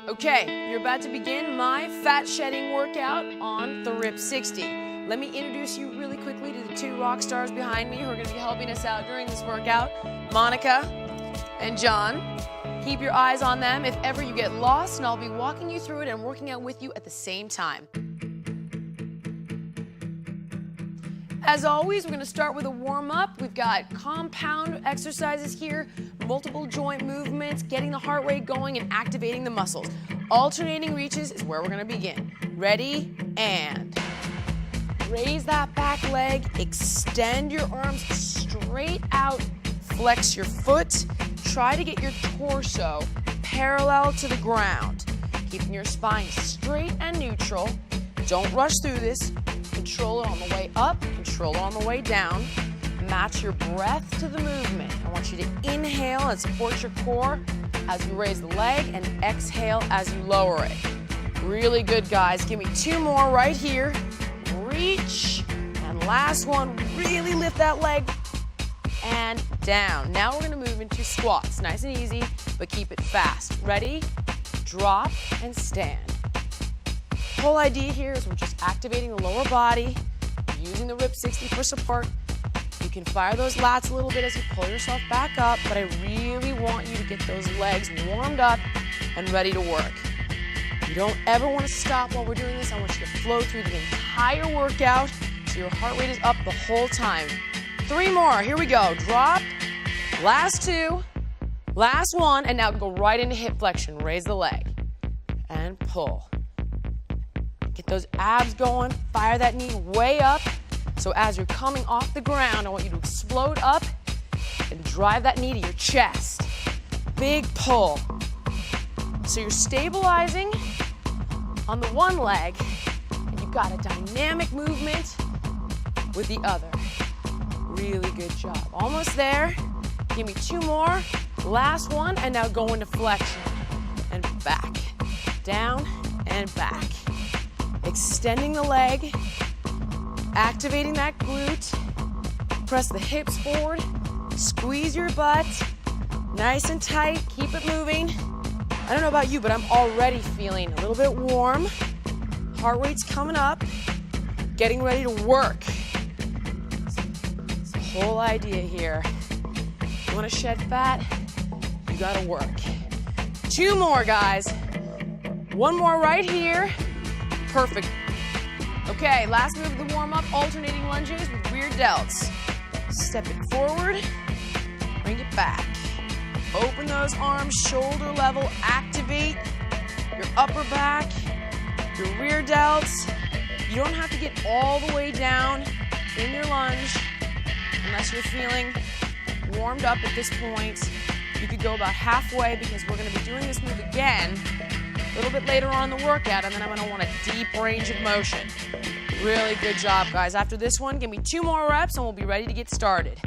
Okay, you're about to begin my fat shedding workout on the RIP60. Let me introduce you really quickly to the two rock stars behind me who are going to be helping us out during this workout, Monica and John. Keep your eyes on them if ever you get lost, and I'll be walking you through it and working out with you at the same time. As always, we're going to start with a warm-up. We've got compound exercises here, multiple joint movements, getting the heart rate going and activating the muscles. Alternating reaches is where we're going to begin. Ready, and raise that back leg, extend your arms straight out, flex your foot, try to get your torso parallel to the ground, keeping your spine straight and neutral. Don't rush through this. Control it on the way up, control it on the way down. Match your breath to the movement. I want you to inhale and support your core as you raise the leg, and exhale as you lower it. Really good, guys. Give me two more right here. Reach, and last one, really lift that leg, and down. Now we're gonna move into squats. Nice and easy, but keep it fast. Ready? Drop and stand. The whole idea here is we're just activating the lower body, using the RIP60 for support. You can fire those lats a little bit as you pull yourself back up, but I really want you to get those legs warmed up and ready to work. You don't ever want to stop while we're doing this. I want you to flow through the entire workout so your heart rate is up the whole time. Three more, here we go. Drop, last two, last one, and now go right into hip flexion. Raise the leg and pull. Get those abs going, fire that knee way up. So as you're coming off the ground, I want you to explode up and drive that knee to your chest. Big pull. So you're stabilizing on the one leg, and you've got a dynamic movement with the other. Really good job. Almost there. Give me two more. Last one, and now go into flexion. And back. Down and back. Extending the leg, activating that glute, press the hips forward, squeeze your butt, nice and tight, keep it moving. I don't know about you, but I'm already feeling a little bit warm. Heart rate's coming up, getting ready to work. It's the whole idea here. You want to shed fat? You gotta work. Two more, guys. One more right here. Perfect. Okay, last move of the warm-up, alternating lunges with rear delts. Step it forward, bring it back. Open those arms, shoulder level, activate your upper back, your rear delts. You don't have to get all the way down in your lunge unless you're feeling warmed up at this point. You could go about halfway because we're going to be doing this move again a little bit later on in the workout, and then I'm going to want a deep range of motion. Really good job, guys. After this one, give me two more reps and we'll be ready to get started.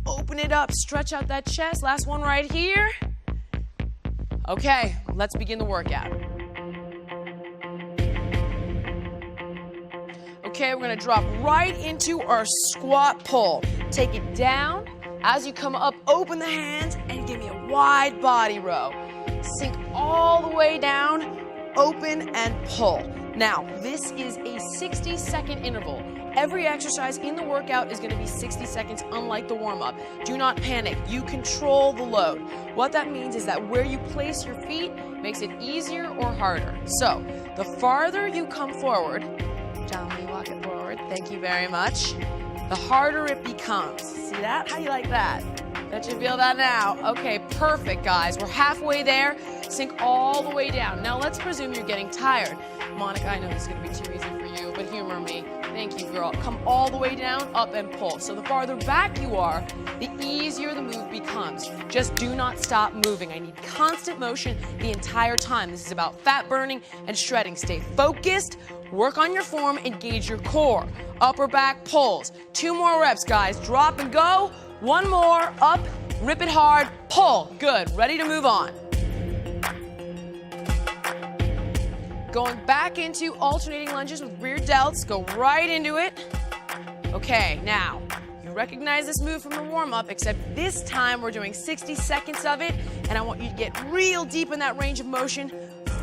Open it up, stretch out that chest. Last one right here. Okay, let's begin the workout. Okay, we're going to drop right into our squat pull. Take it down. As you come up, open the hands and give me a wide body row. Sink all the way down, open and pull. Now, this is a 60-second interval. Every exercise in the workout is going to be 60 seconds, unlike the warm-up. Do not panic. You control the load. What that means is that where you place your feet makes it easier or harder. So, the farther you come forward, John, will you walk it forward? Thank you very much. The harder it becomes. See that? How do you like that? Don't you feel that now? Okay, perfect, guys. We're halfway there. Sink all the way down. Now let's presume you're getting tired. Monica, I know this is going to be too easy for you, but humor me. Thank you, girl. Come all the way down, up and pull. So the farther back you are, the easier the move becomes. Just do not stop moving. I need constant motion the entire time. This is about fat burning and shredding. Stay focused. Work on your form. Engage your core. Upper back pulls. Two more reps, guys. Drop and go. One more, up, rip it hard, pull. Good, ready to move on. Going back into alternating lunges with rear delts, go right into it. Okay, now, you recognize this move from the warm-up, except this time we're doing 60 seconds of it, and I want you to get real deep in that range of motion.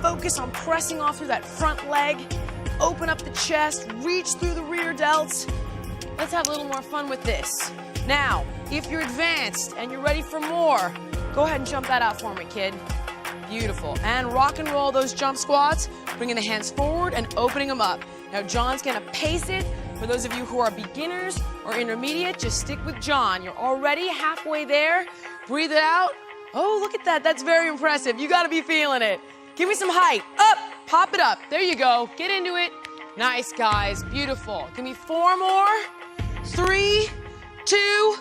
focus on pressing off through that front leg. Open up the chest, reach through the rear delts. Let's have a little more fun with this. Now, if you're advanced and you're ready for more, go ahead and jump that out for me, kid. Beautiful. And rock and roll those jump squats, bringing the hands forward and opening them up. Now, John's gonna pace it. For those of you who are beginners or intermediate, just stick with John. You're already halfway there. Breathe it out. Oh, look at that. That's very impressive. You gotta be feeling it. Give me some height. Up, pop it up. There you go. Get into it. Nice, guys. Beautiful. Give me 4 more. 3, 2,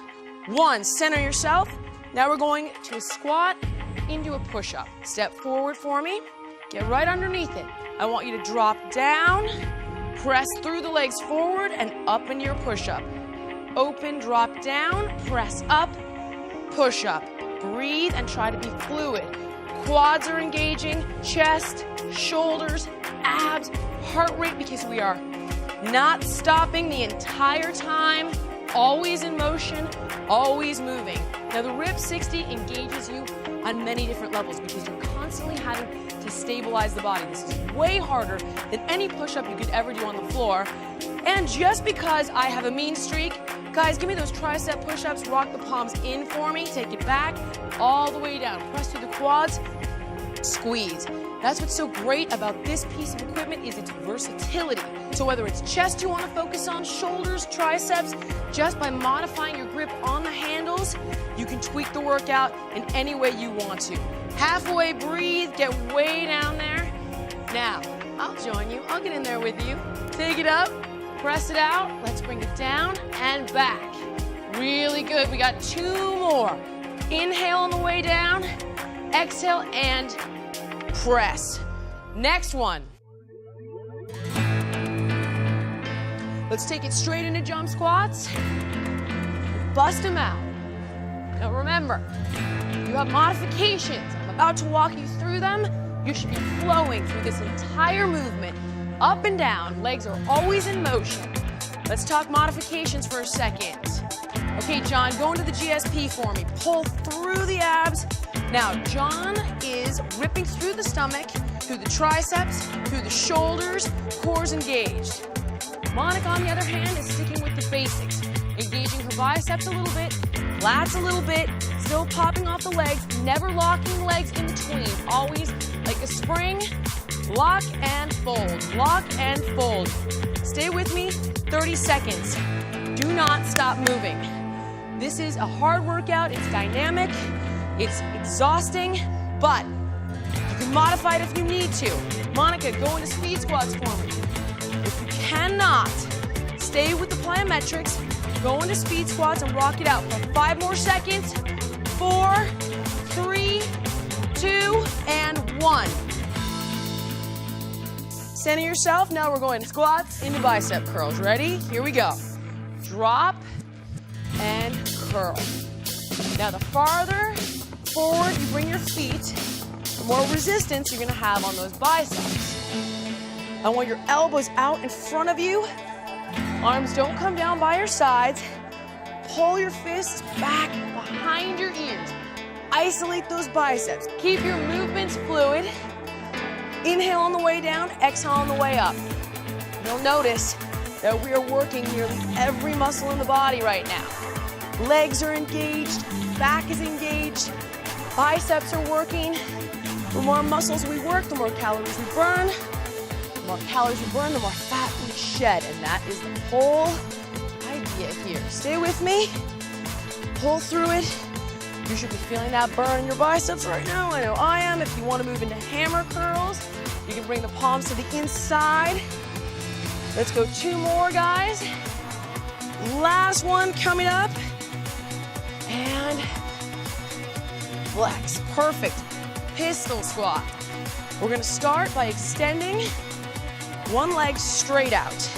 1. Center yourself. Now we're going to a squat into a push-up. Step forward for me. Get right underneath it. I want you to drop down, press through the legs forward and up into your push-up. Open, drop down, press up, push-up. Breathe and try to be fluid. Quads are engaging, chest, shoulders, abs, heart rate, because we are not stopping the entire time, always in motion, always moving. Now the RIP60 engages you on many different levels because you're constantly having to stabilize the body. This is way harder than any push-up you could ever do on the floor. And just because I have a mean streak, guys, give me those tricep push-ups, rock the palms in for me, take it back, all the way down. Press through the quads, squeeze. That's what's so great about this piece of equipment is its versatility. So whether it's chest you want to focus on, shoulders, triceps, just by modifying your grip on the handles, you can tweak the workout in any way you want to. Halfway breathe, get way down there. Now, I'll join you. I'll get in there with you. Take it up, press it out. Let's bring it down and back. Really good. We got 2 more. Inhale on the way down, exhale and press. Next one. Let's take it straight into jump squats. Bust them out. Now remember, you have modifications. I'm about to walk you through them. You should be flowing through this entire movement, up and down. Legs are always in motion. Let's talk modifications for a second. Okay, John, go into the GSP for me. Pull through the abs. Now, John is ripping through the stomach, through the triceps, through the shoulders, core's engaged. Monica, on the other hand, is sticking with the basics, engaging her biceps a little bit, lats a little bit, still popping off the legs, never locking legs in between, always like a spring, lock and fold, lock and fold. Stay with me, 30 seconds. Do not stop moving. This is a hard workout, it's dynamic, it's exhausting, but you can modify it if you need to. Monica, go into speed squats for me. If you cannot, stay with the plyometrics, go into speed squats and rock it out for 5 more seconds. 4, 3, 2, and 1. Center yourself. Now we're going squats into bicep curls. Ready? Here we go. Drop and curl. Now the farther forward you bring your feet, the more resistance you're going to have on those biceps. I want your elbows out in front of you. Arms don't come down by your sides. Pull your fists back behind your ears. Isolate those biceps. Keep your movements fluid. Inhale on the way down, exhale on the way up. You'll notice that we are working nearly every muscle in the body right now. Legs are engaged, back is engaged, biceps are working. The more muscles we work, the more calories we burn. The more calories we burn, the more fat we shed. And that is the whole idea here. Stay with me. Pull through it. You should be feeling that burn in your biceps right now. I know I am. If you want to move into hammer curls, you can bring the palms to the inside. Let's go 2 more, guys. Last one coming up. And flex. Perfect. Pistol squat. We're going to start by extending one leg straight out.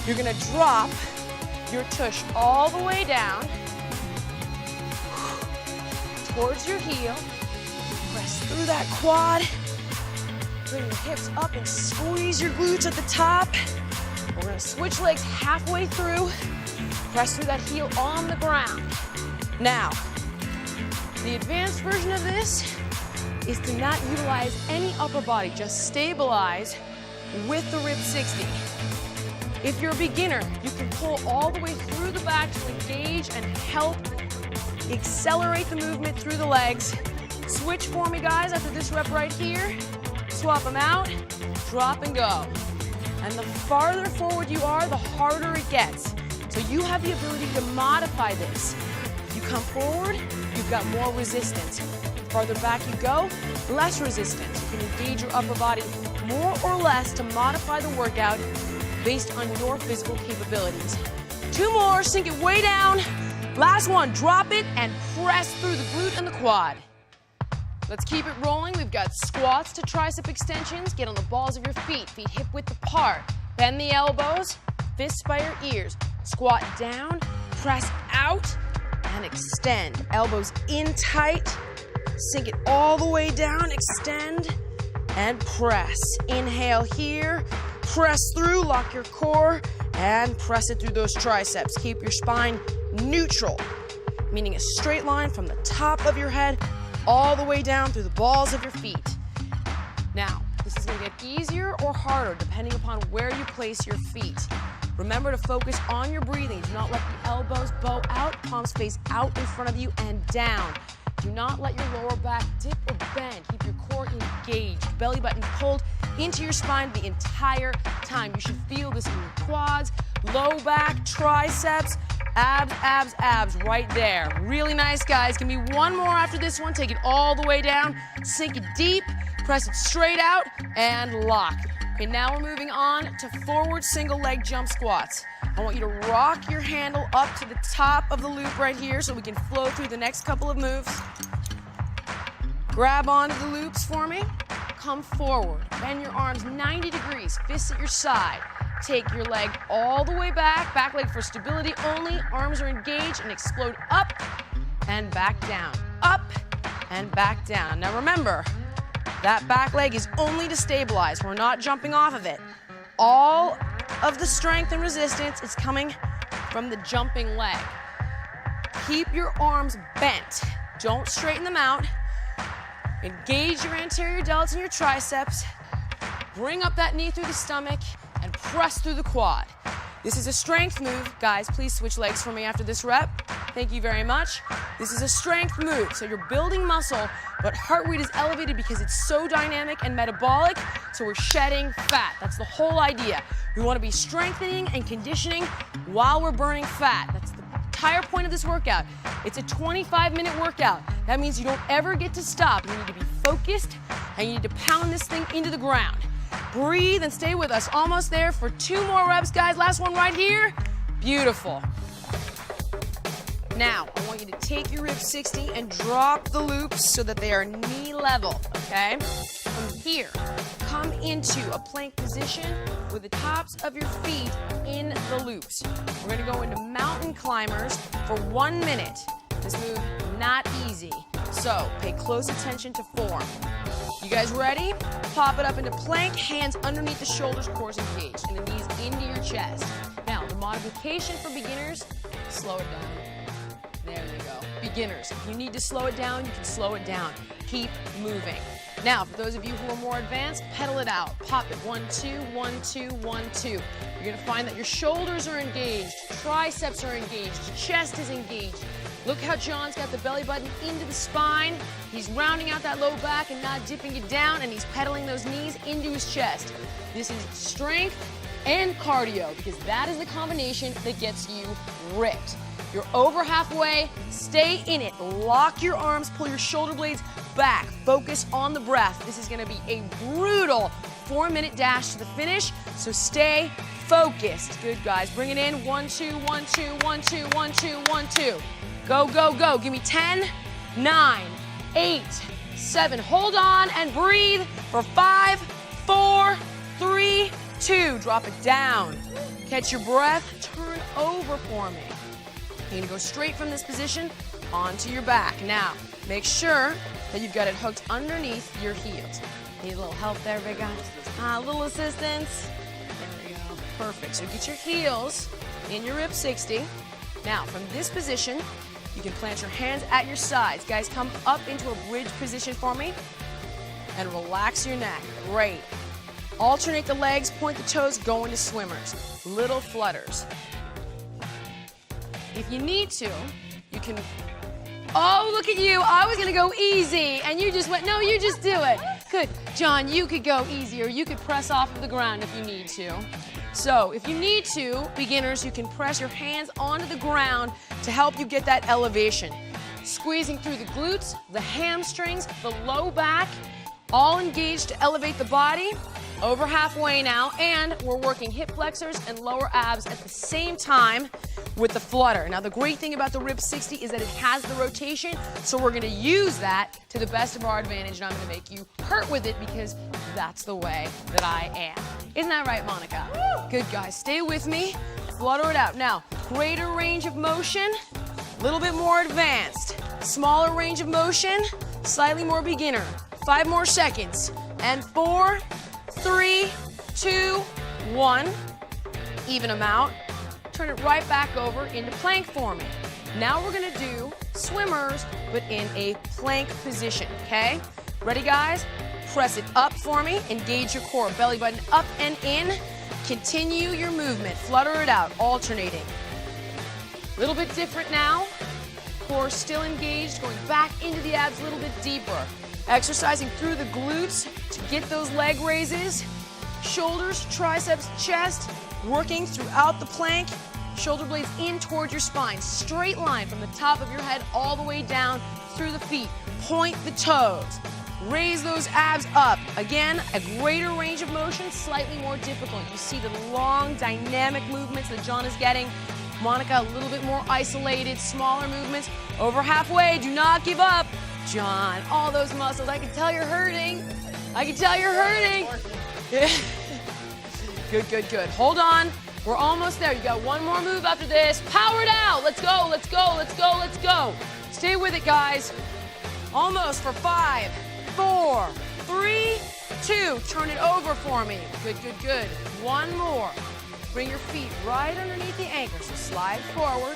You're going to drop your tush all the way down towards your heel. Press through that quad. Bring your hips up and squeeze your glutes at the top. We're going to switch legs halfway through. Press through that heel on the ground. Now, the advanced version of this, is to not utilize any upper body, just stabilize with the RIP60. If you're a beginner, you can pull all the way through the back to engage and help accelerate the movement through the legs. Switch for me, guys, after this rep right here. Swap them out, drop and go. And the farther forward you are, the harder it gets. So you have the ability to modify this. You come forward, you've got more resistance. Farther back you go, less resistance. You can engage your upper body more or less to modify the workout based on your physical capabilities. 2 more, sink it way down. Last one, drop it and press through the glute and the quad. Let's keep it rolling. We've got squats to tricep extensions. Get on the balls of your feet, feet hip width apart. Bend the elbows, fists by your ears. Squat down, press out, and extend. Elbows in tight. Sink it all the way down, extend, and press. Inhale here, press through, lock your core, and press it through those triceps. Keep your spine neutral, meaning a straight line from the top of your head all the way down through the balls of your feet. Now, this is going to get easier or harder depending upon where you place your feet. Remember to focus on your breathing. Do not let the elbows bow out, palms face out in front of you and down. Do not let your lower back dip or bend. Keep your core engaged, belly button pulled into your spine the entire time. You should feel this in your quads, low back, triceps, abs, abs, abs right there. Really nice, guys. Give me one more after this one. Take it all the way down, sink it deep, press it straight out, and lock. Okay, now we're moving on to forward single leg jump squats. I want you to rock your handle up to the top of the loop right here so we can flow through the next couple of moves. Grab onto the loops for me. Come forward. Bend your arms 90 degrees, fists at your side. Take your leg all the way back leg for stability only. Arms are engaged and explode up and back down. Up and back down. Now remember, that back leg is only to stabilize. We're not jumping off of it. All of the strength and resistance is coming from the jumping leg. Keep your arms bent. Don't straighten them out. Engage your anterior delts and your triceps. Bring up that knee through the stomach and press through the quad. This is a strength move. Guys, please switch legs for me after this rep. Thank you very much. This is a strength move. So you're building muscle, but heart rate is elevated because it's so dynamic and metabolic, so we're shedding fat. That's the whole idea. We want to be strengthening and conditioning while we're burning fat. That's the entire point of this workout. It's a 25-minute workout. That means you don't ever get to stop. You need to be focused, and you need to pound this thing into the ground. Breathe and stay with us. Almost there for 2 more reps, guys. Last one right here. Beautiful. Now, I want you to take your RIP60 and drop the loops so that they are knee level, okay? From here, come into a plank position with the tops of your feet in the loops. We're gonna go into mountain climbers for 1 minute. This move, not easy, so pay close attention to form. You guys ready? Pop it up into plank, hands underneath the shoulders, core engaged, and the knees into your chest. Now, the modification for beginners, slow it down. There you go. Beginners, if you need to slow it down, you can slow it down. Keep moving. Now, for those of you who are more advanced, pedal it out. Pop it. 1, 2, 1, 2, 1, 2. You're going to find that your shoulders are engaged, triceps are engaged, chest is engaged. Look how John's got the belly button into the spine. He's rounding out that low back and not dipping it down, and he's pedaling those knees into his chest. This is strength and cardio, because that is the combination that gets you ripped. You're over halfway, stay in it. Lock your arms, pull your shoulder blades back. Focus on the breath. This is gonna be a brutal 4-minute dash to the finish, so stay focused. Good, guys, bring it in. 1, 2, 1, 2, 1, 2, 1, 2, 1, 2. Go, go, go. Give me 10, 9, 8, 7. Hold on and breathe for 5, 4, 3, 2. Drop it down. Catch your breath. Turn over for me. You're gonna go straight from this position onto your back. Now, make sure that you've got it hooked underneath your heels. Need a little help there, big guys? A little assistance. There we go. Perfect. So get your heels in your RIP60. Now, from this position, you can plant your hands at your sides. Guys, come up into a bridge position for me. and relax your neck. Great. Alternate the legs, point the toes, go into swimmers. Little flutters. If you need to, you can, oh, look at you. I was gonna go easy, and you just went, no, you just do it. Good. John, you could go easy, or you could press off of the ground if you need to. So if you need to, beginners, you can press your hands onto the ground to help you get that elevation. Squeezing through the glutes, the hamstrings, the low back, all engaged to elevate the body. Over halfway now, and we're working hip flexors and lower abs at the same time with the flutter. Now, the great thing about the RIP60 is that it has the rotation, so we're gonna use that to the best of our advantage, and I'm gonna make you hurt with it because that's the way that I am. Isn't that right, Monica? Good, guys. Stay with me. Flutter it out. Now, greater range of motion, a little bit more advanced. Smaller range of motion, slightly more beginner. 5 more seconds. And 4, 3, 2, 1. Even them out. Turn it right back over into plank forming. Now we're gonna do swimmers, but in a plank position, okay? Ready, guys? Press it up for me. Engage your core. Belly button up and in. Continue your movement. Flutter it out, alternating. A little bit different now. Core still engaged, going back into the abs a little bit deeper. Exercising through the glutes to get those leg raises. Shoulders, triceps, chest, working throughout the plank. Shoulder blades in towards your spine. Straight line from the top of your head all the way down through the feet. Point the toes. Raise those abs up. Again, a greater range of motion, slightly more difficult. You see the long, dynamic movements that John is getting. Monica, a little bit more isolated, smaller movements. Over halfway, do not give up. John, all those muscles, I can tell you're hurting. I can tell you're hurting. Good, good, good. Hold on. We're almost there. You got one more move after this. Power it out. Let's go, let's go, let's go, let's go. Stay with it, guys. Almost for 5, 4, 3, 2. Turn it over for me. Good, good, good. One more. Bring your feet right underneath the ankles. So slide forward.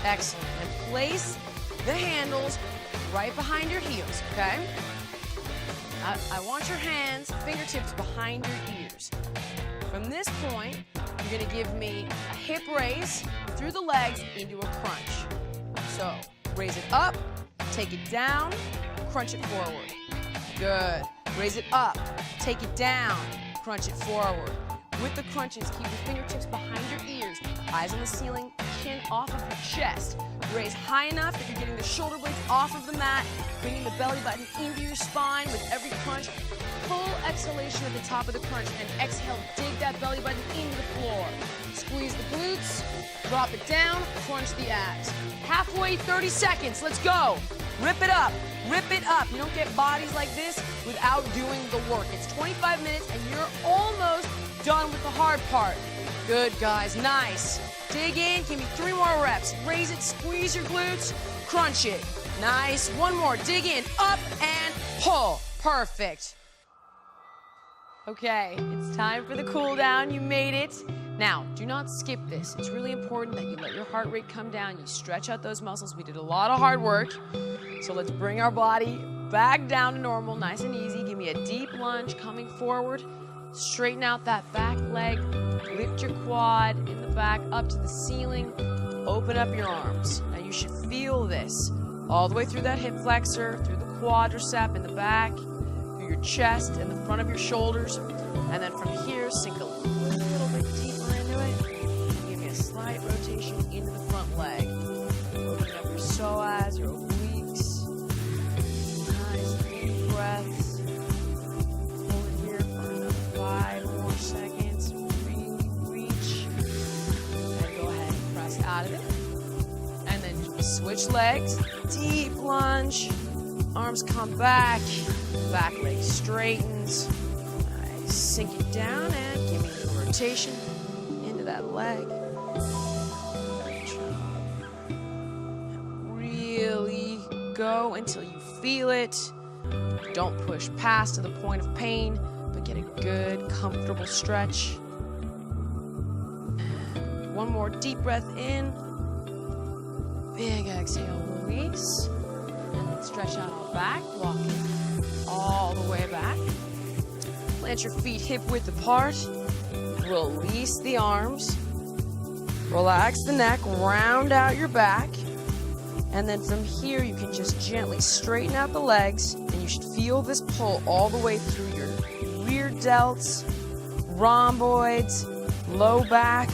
Excellent. And place the handles right behind your heels, okay? I want your hands, fingertips behind your ears. From this point, you're gonna give me a hip raise through the legs into a crunch. So, raise it up, take it down, crunch it forward. Good. Raise it up, take it down, crunch it forward. With the crunches, keep your fingertips behind your ears, eyes on the ceiling, chin off of your chest. Raise high enough that you're getting the shoulder blades off of the mat, bringing the belly button into your spine with every crunch. Full exhalation at the top of the crunch, and exhale, dig that belly button into the floor. Squeeze the glutes, drop it down, crunch the abs. Halfway, 30 seconds, let's go. Rip it up, rip it up. You don't get bodies like this without doing the work. It's 25 minutes and you're almost done with the hard part. Good, guys, nice. Dig in, give me 3 more reps. Raise it, squeeze your glutes, crunch it. Nice, one more, dig in, up and pull. Perfect. Okay, it's time for the cool down, you made it. Now, do not skip this. It's really important that you let your heart rate come down, you stretch out those muscles. We did a lot of hard work. So let's bring our body back down to normal, nice and easy. Give me a deep lunge, coming forward. Straighten out that back leg, lift your quad in the back up to the ceiling, open up your arms. Now you should feel this all the way through that hip flexor, through the quadricep in the back, through your chest and the front of your shoulders, and then from here, sink a little bit deeper into it, and give me a slight rotation into the front leg. Open up your psoas, your obliques, nice deep breaths. 5 more seconds, really reach, and go ahead and press out of it. And then switch legs, deep lunge, arms come back leg straightens. Nice, sink it down and give me the rotation into that leg. Really go until you feel it. Don't push past to the point of pain. But get a good, comfortable stretch. And one more deep breath in. Big exhale, release. And then stretch out our back, walking all the way back. Plant your feet hip width apart. Release the arms. Relax the neck, round out your back. And then from here, you can just gently straighten out the legs, and you should feel this pull all the way through your rear delts, rhomboids, low back.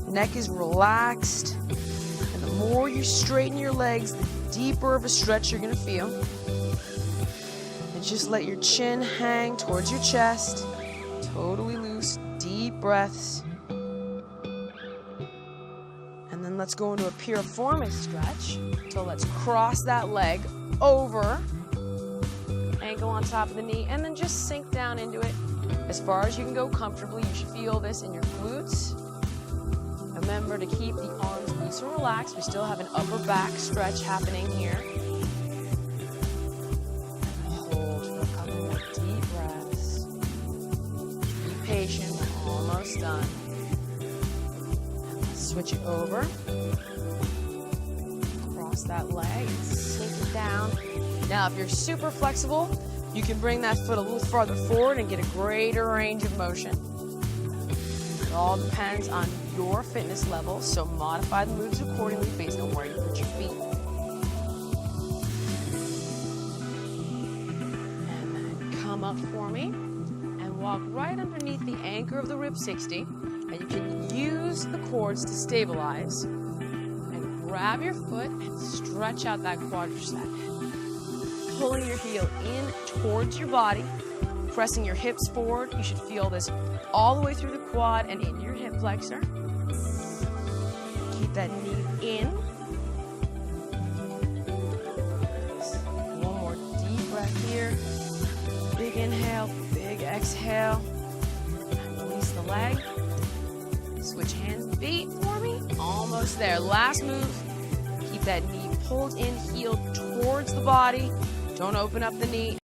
Neck is relaxed. And the more you straighten your legs, the deeper of a stretch you're going to feel. And just let your chin hang towards your chest. Totally loose, deep breaths. And then let's go into a piriformis stretch. So let's cross that leg over, ankle on top of the knee, and then just sink down into it as far as you can go comfortably. You should feel this in your glutes. Remember to keep the arms loose and relaxed. We still have an upper back stretch happening here. Hold for a couple more deep breaths. Be patient, we're almost done. Switch it over. Cross that leg and sink it down. Now, if you're super flexible, you can bring that foot a little farther forward and get a greater range of motion. It all depends on your fitness level, so modify the moves accordingly based on where you put your feet. And then come up for me and walk right underneath the anchor of the RIP60. And you can use the cords to stabilize. And grab your foot and stretch out that quadricep. Pulling your heel in towards your body, pressing your hips forward. You should feel this all the way through the quad and into your hip flexor. Keep that knee in. One more deep breath here. Big inhale, big exhale. And release the leg. Switch hands and feet for me. Almost there. Last move. Keep that knee pulled in, heel towards the body. Don't open up the knee.